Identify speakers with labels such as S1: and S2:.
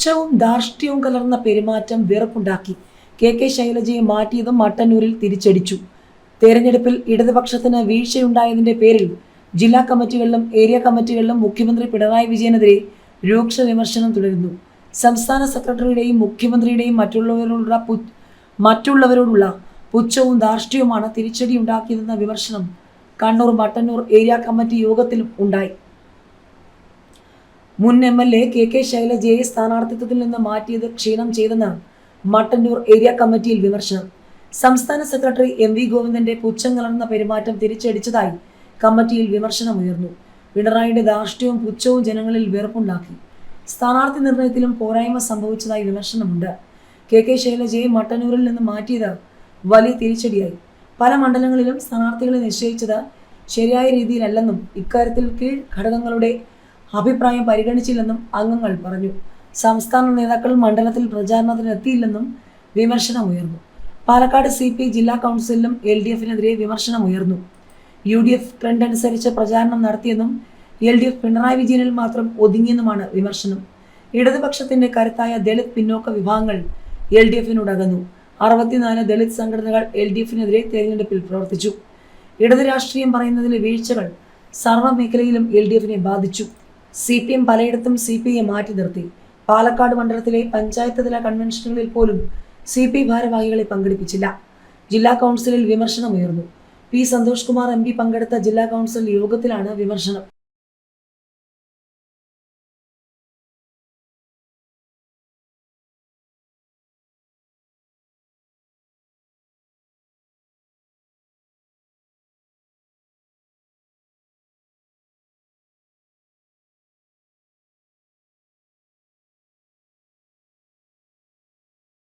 S1: പുച്ഛവും ധാർഷ്ട്യവും കലർന്ന പെരുമാറ്റം വെറുപ്പുണ്ടാക്കി. കെ ശൈലജയെ മാറ്റിയതും മട്ടന്നൂരിൽ തിരിച്ചടിച്ചു. തെരഞ്ഞെടുപ്പിൽ ഇടതുപക്ഷത്തിന് വീഴ്ചയുണ്ടായതിന്റെ പേരിൽ ജില്ലാ കമ്മിറ്റികളിലും ഏരിയ കമ്മിറ്റികളിലും മുഖ്യമന്ത്രി പിണറായി വിജയനെതിരെ രൂക്ഷ വിമർശനം തുടരുന്നു. സംസ്ഥാന സെക്രട്ടറിയുടെയും മുഖ്യമന്ത്രിയുടെയും മറ്റുള്ളവരോടുള്ള പുച്ഛവും ധാർഷ്ട്യവുമാണ് തിരിച്ചടിയുണ്ടാക്കിയതെന്ന വിമർശനം കണ്ണൂർ മട്ടന്നൂർ ഏരിയ കമ്മിറ്റി യോഗത്തിലും ഉണ്ടായി. മുൻ MLA കെ ശൈലജയെ സ്ഥാനാർത്ഥിത്വത്തിൽ നിന്ന് മാറ്റിയത് ക്ഷീണം ചെയ്തെന്ന് മട്ടന്നൂർ ഏരിയ കമ്മിറ്റിയിൽ വിമർശനം. സംസ്ഥാന സെക്രട്ടറി MV ഗോവിന്ദന്റെ പുച്ഛം കലർന്ന പെരുമാറ്റം തിരിച്ചടിച്ചതായി കമ്മിറ്റിയിൽ വിമർശനമുയർന്നു. പിണറായിയുടെ ധാർഷ്ട്യവും പുച്ഛവും ജനങ്ങളിൽ വെറുപ്പുണ്ടാക്കി. സ്ഥാനാർത്ഥി നിർണയത്തിലും പോരായ്മ സംഭവിച്ചതായി വിമർശനമുണ്ട്. കെ ശൈലജയെ മട്ടന്നൂരിൽ നിന്ന് മാറ്റിയത് വലിയ തിരിച്ചടിയായി. പല മണ്ഡലങ്ങളിലും സ്ഥാനാർത്ഥികളെ നിശ്ചയിച്ചത് ശരിയായ രീതിയിലല്ലെന്നും ഇക്കാര്യത്തിൽ കീഴ് ഘടകങ്ങളുടെ അഭിപ്രായം പരിഗണിച്ചില്ലെന്നും അംഗങ്ങൾ പറഞ്ഞു. സംസ്ഥാന നേതാക്കൾ മണ്ഡലത്തിൽ പ്രചാരണത്തിന് എത്തിയില്ലെന്നും വിമർശനമുയർന്നു. പാലക്കാട് CPI ജില്ലാ കൗൺസിലിലും LDFനെതിരെ വിമർശനമുയർന്നു. UDF ട്രെൻഡ് അനുസരിച്ച് പ്രചാരണം നടത്തിയെന്നും LDF പിണറായി വിജയനിൽ മാത്രം ഒതുങ്ങിയെന്നുമാണ് വിമർശനം. ഇടതുപക്ഷത്തിന്റെ കരുത്തായ ദളിത് പിന്നോക്ക വിഭാഗങ്ങൾ LDFനോടകന്നു. 64 ദളിത് സംഘടനകൾ LDFനെതിരെ തെരഞ്ഞെടുപ്പിൽ പ്രവർത്തിച്ചു. ഇടത് രാഷ്ട്രീയം പറയുന്നതിലെ വീഴ്ചകൾ സർവ്വമേഖലയിലും LDFനെ ബാധിച്ചു. CPM പലയിടത്തും CPIയെ മാറ്റി നിർത്തി. പാലക്കാട് മണ്ഡലത്തിലെ പഞ്ചായത്ത് തല കൺവെൻഷനുകളിൽ പോലും CPI ഭാരവാഹികളെ പങ്കെടുപ്പിച്ചില്ല. ജില്ലാ കൗൺസിലിൽ വിമർശനമുയർന്നു. P. സന്തോഷ് കുമാർ MP പങ്കെടുത്ത ജില്ലാ കൗൺസിൽ യോഗത്തിലാണ് വിമർശനം.